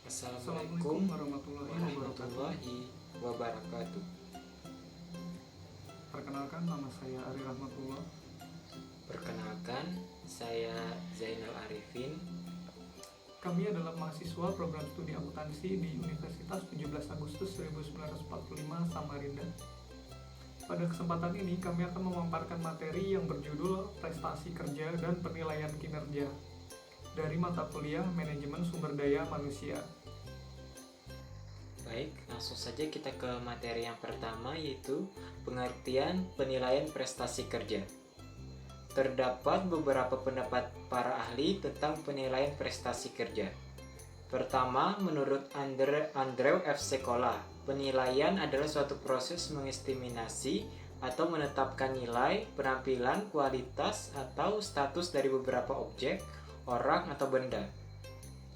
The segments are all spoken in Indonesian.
Assalamualaikum warahmatullahi wabarakatuh. Perkenalkan, nama saya Ari Rahmatullah. Perkenalkan, saya Zainal Arifin. Kami adalah mahasiswa program studi akuntansi di Universitas 17 Agustus 1945 Samarinda. Pada kesempatan ini kami akan memaparkan materi yang berjudul Prestasi Kerja dan Penilaian Kinerja dari mata kuliah Manajemen Sumber Daya Manusia. Baik, langsung saja kita ke materi yang pertama, yaitu pengertian penilaian prestasi kerja. Terdapat beberapa pendapat para ahli tentang penilaian prestasi kerja. Pertama, menurut Andrew F. Sekolah, penilaian adalah suatu proses mengestimasi atau menetapkan nilai, penampilan, kualitas, atau status dari beberapa objek, orang, atau benda.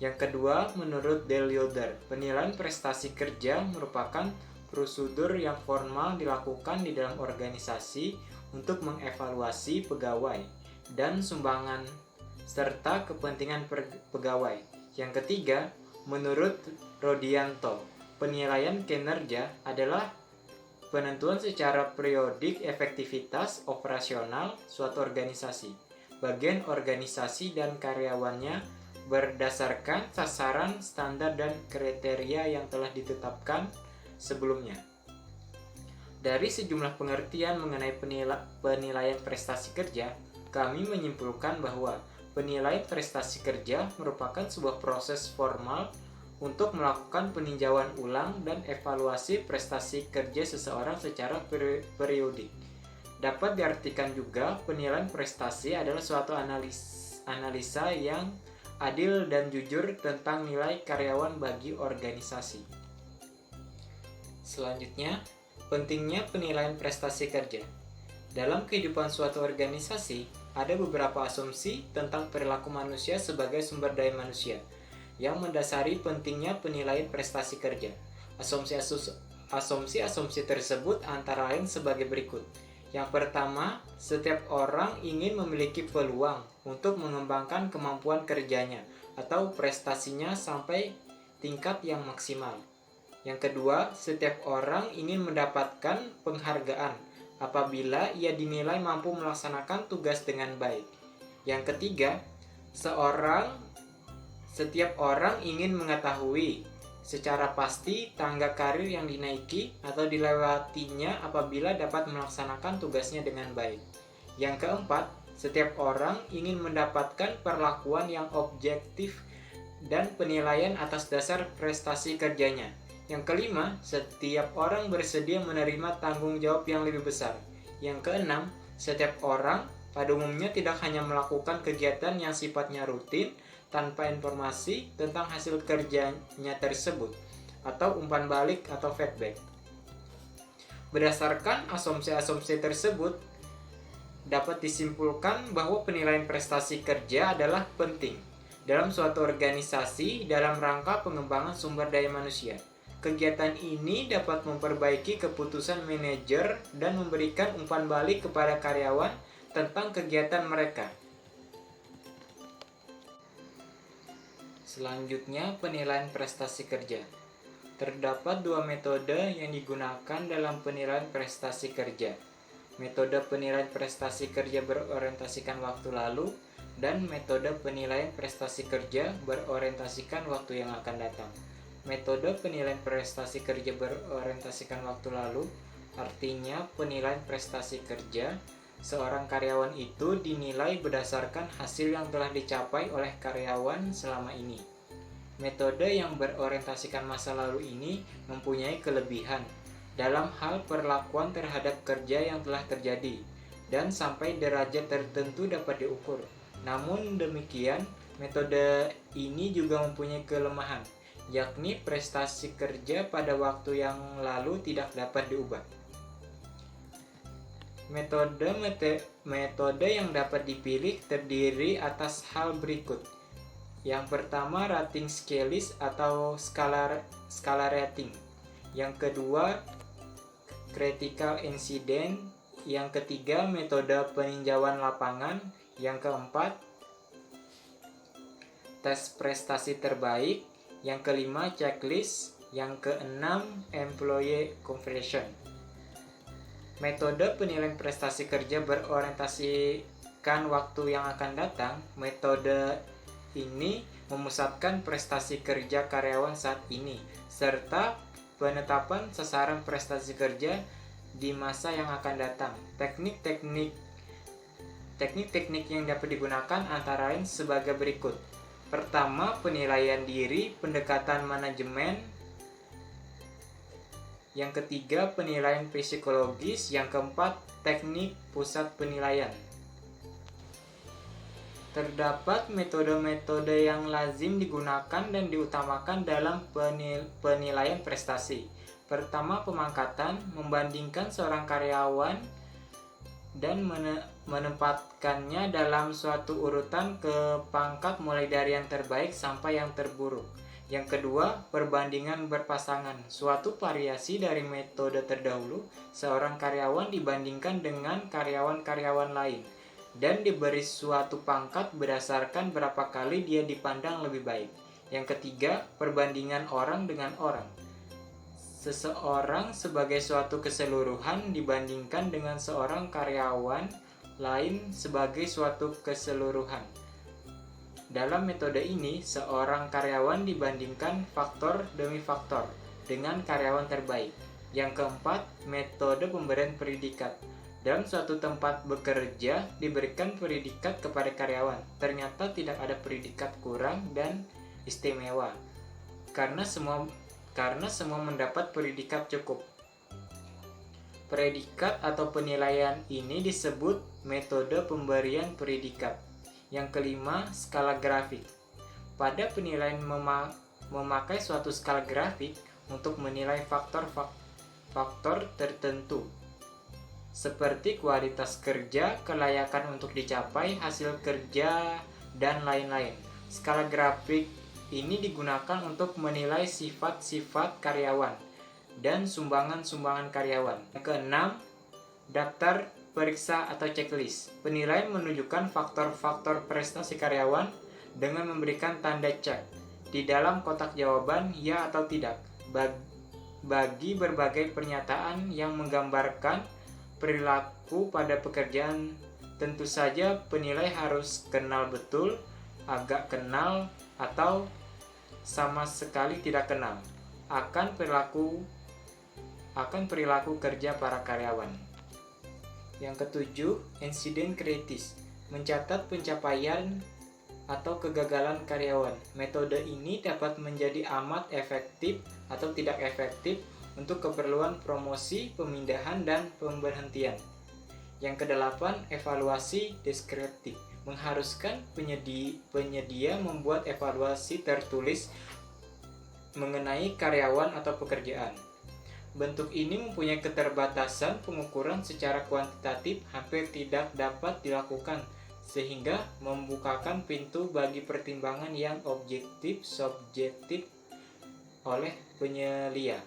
Yang kedua, menurut Dale Yoder, penilaian prestasi kerja merupakan prosedur yang formal dilakukan di dalam organisasi untuk mengevaluasi pegawai dan sumbangan serta kepentingan pegawai. Yang ketiga, menurut Rodianto, penilaian kinerja adalah penentuan secara periodik efektivitas operasional suatu organisasi, bagian organisasi dan karyawannya berdasarkan sasaran, standar, dan kriteria yang telah ditetapkan sebelumnya. Dari sejumlah pengertian mengenai penilaian prestasi kerja, kami menyimpulkan bahwa penilaian prestasi kerja merupakan sebuah proses formal untuk melakukan peninjauan ulang dan evaluasi prestasi kerja seseorang secara periodik. Dapat diartikan juga penilaian prestasi adalah suatu analisa yang adil dan jujur tentang nilai karyawan bagi organisasi. Selanjutnya, pentingnya penilaian prestasi kerja. Dalam kehidupan suatu organisasi, ada beberapa asumsi tentang perilaku manusia sebagai sumber daya manusia yang mendasari pentingnya penilaian prestasi kerja. Asumsi-asumsi tersebut antara lain sebagai berikut. Yang pertama, setiap orang ingin memiliki peluang untuk mengembangkan kemampuan kerjanya atau prestasinya sampai tingkat yang maksimal. Yang kedua, setiap orang ingin mendapatkan penghargaan apabila ia dinilai mampu melaksanakan tugas dengan baik. Yang ketiga, setiap orang ingin mengetahui secara pasti tangga karir yang dinaiki atau dilewatinya apabila dapat melaksanakan tugasnya dengan baik. Yang keempat, setiap orang ingin mendapatkan perlakuan yang objektif dan penilaian atas dasar prestasi kerjanya. Yang kelima, setiap orang bersedia menerima tanggung jawab yang lebih besar. Yang keenam, setiap orang pada umumnya tidak hanya melakukan kegiatan yang sifatnya rutin tanpa informasi tentang hasil kerjanya tersebut atau umpan balik atau feedback. Berdasarkan asumsi-asumsi tersebut, dapat disimpulkan bahwa penilaian prestasi kerja adalah penting dalam suatu organisasi dalam rangka pengembangan sumber daya manusia. Kegiatan ini dapat memperbaiki keputusan manajer dan memberikan umpan balik kepada karyawan tentang kegiatan mereka. Selanjutnya, penilaian prestasi kerja. Terdapat dua metode yang digunakan dalam penilaian prestasi kerja. Metode penilaian prestasi kerja berorientasikan waktu lalu dan metode penilaian prestasi kerja berorientasikan waktu yang akan datang. Metode penilaian prestasi kerja berorientasikan waktu lalu artinya penilaian prestasi kerja seorang karyawan itu dinilai berdasarkan hasil yang telah dicapai oleh karyawan selama ini. Metode yang berorientasikan masa lalu ini mempunyai kelebihan dalam hal perlakuan terhadap kerja yang telah terjadi dan sampai derajat tertentu dapat diukur. Namun demikian, metode ini juga mempunyai kelemahan, yakni prestasi kerja pada waktu yang lalu tidak dapat diubah. Metode yang dapat dipilih terdiri atas hal berikut. Yang pertama, rating scales atau skala rating. Yang kedua, critical incident. Yang ketiga, metode peninjauan lapangan. Yang keempat, tes prestasi terbaik. Yang kelima, checklist. Yang keenam, employee conversion. Metode penilaian prestasi kerja berorientasikan waktu yang akan datang. Metode ini memusatkan prestasi kerja karyawan saat ini, serta penetapan sasaran prestasi kerja di masa yang akan datang. Teknik-teknik yang dapat digunakan antara lain sebagai berikut. Pertama, penilaian diri, pendekatan manajemen. Yang ketiga, penilaian psikologis. Yang keempat, teknik pusat penilaian. Terdapat metode-metode yang lazim digunakan dan diutamakan dalam penilaian prestasi. Pertama, pemangkatan, membandingkan seorang karyawan dan menempatkannya dalam suatu urutan ke pangkat mulai dari yang terbaik sampai yang terburuk. Yang kedua, perbandingan berpasangan, suatu variasi dari metode terdahulu. Seorang karyawan dibandingkan dengan karyawan-karyawan lain dan diberi suatu pangkat berdasarkan berapa kali dia dipandang lebih baik. Yang ketiga, perbandingan orang dengan orang. Seseorang sebagai suatu keseluruhan dibandingkan dengan seorang karyawan lain sebagai suatu keseluruhan. Dalam metode ini, seorang karyawan dibandingkan faktor demi faktor dengan karyawan terbaik. Yang keempat, metode pemberian predikat. Dalam suatu tempat bekerja, diberikan predikat kepada karyawan. Ternyata tidak ada predikat kurang dan istimewa, karena semua mendapat predikat cukup. Predikat atau penilaian ini disebut metode pemberian predikat. Yang kelima, skala grafik. Pada penilaian memakai suatu skala grafik untuk menilai faktor-faktor tertentu, seperti kualitas kerja, kelayakan untuk dicapai, hasil kerja, dan lain-lain. Skala grafik ini digunakan untuk menilai sifat-sifat karyawan dan sumbangan-sumbangan karyawan. Yang keenam, daftar periksa atau checklist. Penilaian menunjukkan faktor-faktor prestasi karyawan dengan memberikan tanda cek di dalam kotak jawaban ya atau tidak bagi berbagai pernyataan yang menggambarkan perilaku pada pekerjaan. Tentu saja penilai harus kenal betul, agak kenal, atau sama sekali tidak kenal akan perilaku kerja para karyawan. Yang ketujuh, insiden kritis, mencatat pencapaian atau kegagalan karyawan. Metode ini dapat menjadi amat efektif atau tidak efektif untuk keperluan promosi, pemindahan, dan pemberhentian. Yang kedelapan, evaluasi deskriptif, mengharuskan penyedia membuat evaluasi tertulis mengenai karyawan atau pekerjaan. Bentuk ini mempunyai keterbatasan, pengukuran secara kuantitatif hampir tidak dapat dilakukan, sehingga membukakan pintu bagi pertimbangan yang objektif-subjektif oleh penyelia.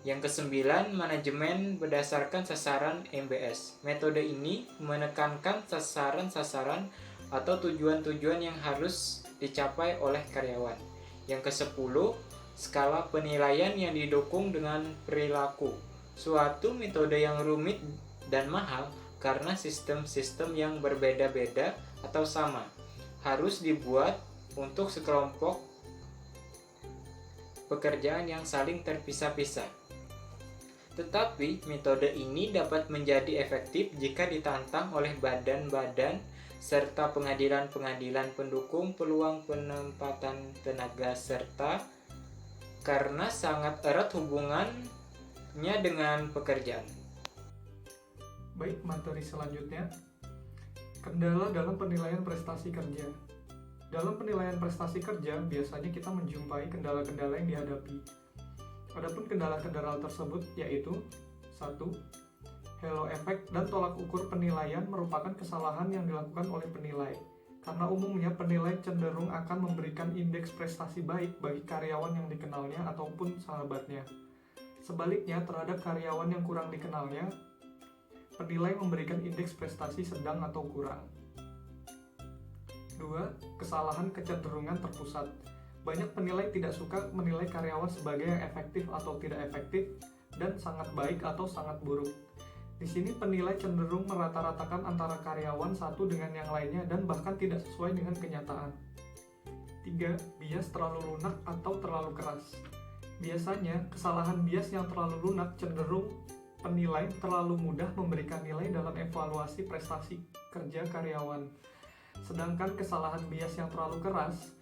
Yang kesembilan, manajemen berdasarkan sasaran MBS. Metode ini menekankan sasaran-sasaran atau tujuan-tujuan yang harus dicapai oleh karyawan. Yang kesepuluh, skala penilaian yang didukung dengan perilaku. Suatu metode yang rumit dan mahal karena sistem-sistem yang berbeda-beda atau sama harus dibuat untuk sekelompok pekerjaan yang saling terpisah-pisah. Tetapi metode ini dapat menjadi efektif jika ditantang oleh badan-badan serta pengadilan-pengadilan pendukung peluang penempatan tenaga serta karena sangat erat hubungannya dengan pekerjaan. Baik, materi selanjutnya, kendala dalam penilaian prestasi kerja. Dalam penilaian prestasi kerja, biasanya kita menjumpai kendala-kendala yang dihadapi. Adapun kendala-kendala tersebut yaitu 1. Halo efek dan tolak ukur penilaian merupakan kesalahan yang dilakukan oleh penilai. Karena umumnya penilai cenderung akan memberikan indeks prestasi baik bagi karyawan yang dikenalnya ataupun sahabatnya. Sebaliknya, terhadap karyawan yang kurang dikenalnya, penilai memberikan indeks prestasi sedang atau kurang. 2. Kesalahan kecenderungan terpusat. Banyak penilai tidak suka menilai karyawan sebagai yang efektif atau tidak efektif, dan sangat baik atau sangat buruk. Di sini penilai cenderung merata-ratakan antara karyawan satu dengan yang lainnya dan bahkan tidak sesuai dengan kenyataan. 3. Bias terlalu lunak atau terlalu keras. Biasanya, kesalahan bias yang terlalu lunak cenderung penilai terlalu mudah memberikan nilai dalam evaluasi prestasi kerja karyawan. Sedangkan kesalahan bias yang terlalu keras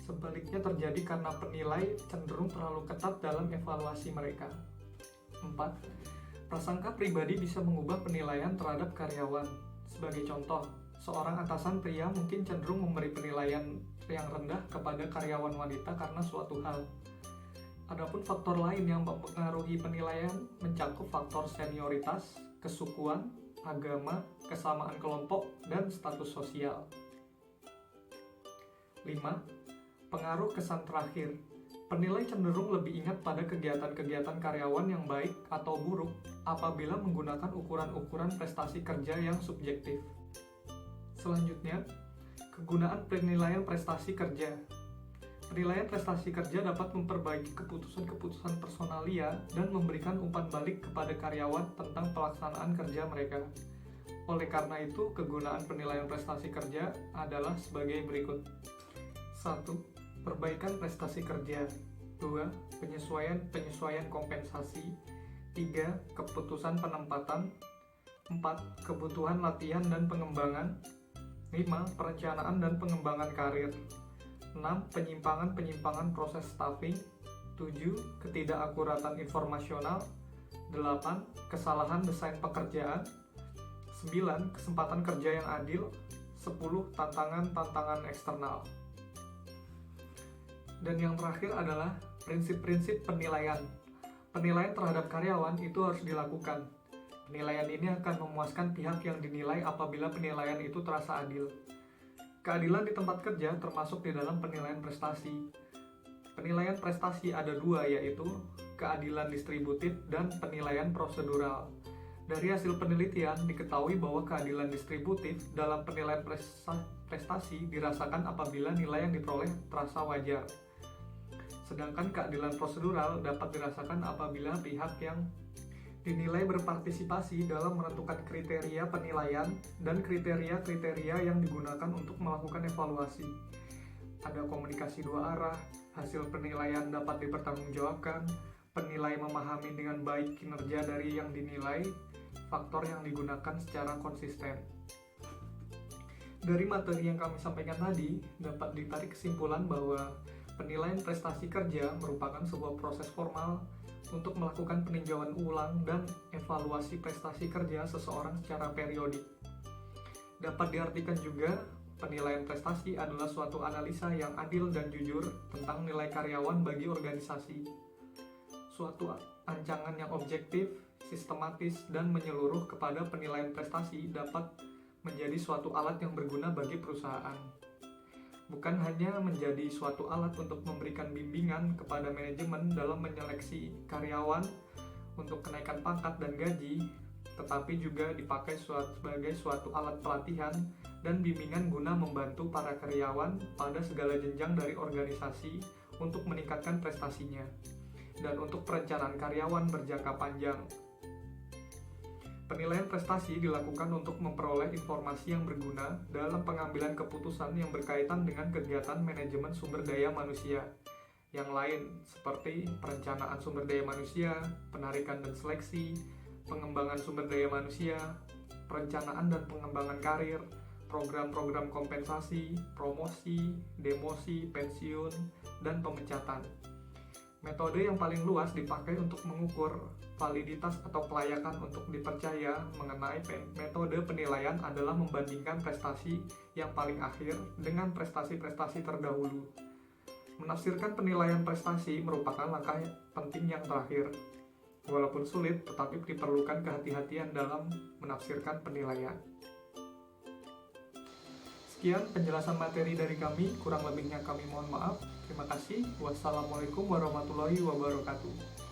sebaliknya terjadi karena penilai cenderung terlalu ketat dalam evaluasi mereka. 4. Prasangka pribadi bisa mengubah penilaian terhadap karyawan. Sebagai contoh, seorang atasan pria mungkin cenderung memberi penilaian yang rendah kepada karyawan wanita karena suatu hal. Adapun faktor lain yang mempengaruhi penilaian mencakup faktor senioritas, kesukuan, agama, kesamaan kelompok, dan status sosial. 5. Pengaruh kesan terakhir. Penilai cenderung lebih ingat pada kegiatan-kegiatan karyawan yang baik atau buruk apabila menggunakan ukuran-ukuran prestasi kerja yang subjektif. Selanjutnya, kegunaan penilaian prestasi kerja. Penilaian prestasi kerja dapat memperbaiki keputusan-keputusan personalia dan memberikan umpan balik kepada karyawan tentang pelaksanaan kerja mereka. Oleh karena itu, kegunaan penilaian prestasi kerja adalah sebagai berikut. 1. Perbaikan prestasi kerja. 2. Penyesuaian kompensasi. 3. Keputusan penempatan. 4. Kebutuhan latihan dan pengembangan. 5. Perencanaan dan pengembangan karir. 6. Penyimpangan proses staffing. 7. Ketidakakuratan informasional. 8. Kesalahan desain pekerjaan. 9. Kesempatan kerja yang adil. 10. Tantangan eksternal. Dan yang terakhir adalah prinsip-prinsip penilaian. Penilaian terhadap karyawan itu harus dilakukan. Penilaian ini akan memuaskan pihak yang dinilai apabila penilaian itu terasa adil. Keadilan di tempat kerja termasuk di dalam penilaian prestasi. Penilaian prestasi ada dua, yaitu keadilan distributif dan penilaian prosedural. Dari hasil penelitian diketahui bahwa keadilan distributif dalam penilaian prestasi dirasakan apabila nilai yang diperoleh terasa wajar. Sedangkan keadilan prosedural dapat dirasakan apabila pihak yang dinilai berpartisipasi dalam menentukan kriteria penilaian dan kriteria-kriteria yang digunakan untuk melakukan evaluasi. Ada komunikasi dua arah, hasil penilaian dapat dipertanggungjawabkan, penilai memahami dengan baik kinerja dari yang dinilai, faktor yang digunakan secara konsisten. Dari materi yang kami sampaikan tadi, dapat ditarik kesimpulan bahwa penilaian prestasi kerja merupakan sebuah proses formal untuk melakukan peninjauan ulang dan evaluasi prestasi kerja seseorang secara periodik. Dapat diartikan juga, penilaian prestasi adalah suatu analisa yang adil dan jujur tentang nilai karyawan bagi organisasi. Suatu ancangan yang objektif, sistematis, dan menyeluruh kepada penilaian prestasi dapat menjadi suatu alat yang berguna bagi perusahaan. Bukan hanya menjadi suatu alat untuk memberikan bimbingan kepada manajemen dalam menyeleksi karyawan untuk kenaikan pangkat dan gaji, tetapi juga dipakai sebagai suatu alat pelatihan dan bimbingan guna membantu para karyawan pada segala jenjang dari organisasi untuk meningkatkan prestasinya, dan untuk perencanaan karyawan berjangka panjang. Penilaian prestasi dilakukan untuk memperoleh informasi yang berguna dalam pengambilan keputusan yang berkaitan dengan kegiatan manajemen sumber daya manusia yang lain, seperti perencanaan sumber daya manusia, penarikan dan seleksi, pengembangan sumber daya manusia, perencanaan dan pengembangan karir, program-program kompensasi, promosi, demosi, pensiun, dan pemecatan. Metode yang paling luas dipakai untuk mengukur validitas atau kelayakan untuk dipercaya mengenai metode penilaian adalah membandingkan prestasi yang paling akhir dengan prestasi-prestasi terdahulu. Menafsirkan penilaian prestasi merupakan langkah penting yang terakhir. Walaupun sulit, tetapi diperlukan kehati-hatian dalam menafsirkan penilaian. Sekian penjelasan materi dari kami, kurang lebihnya kami mohon maaf. Terima kasih. Wassalamualaikum warahmatullahi wabarakatuh.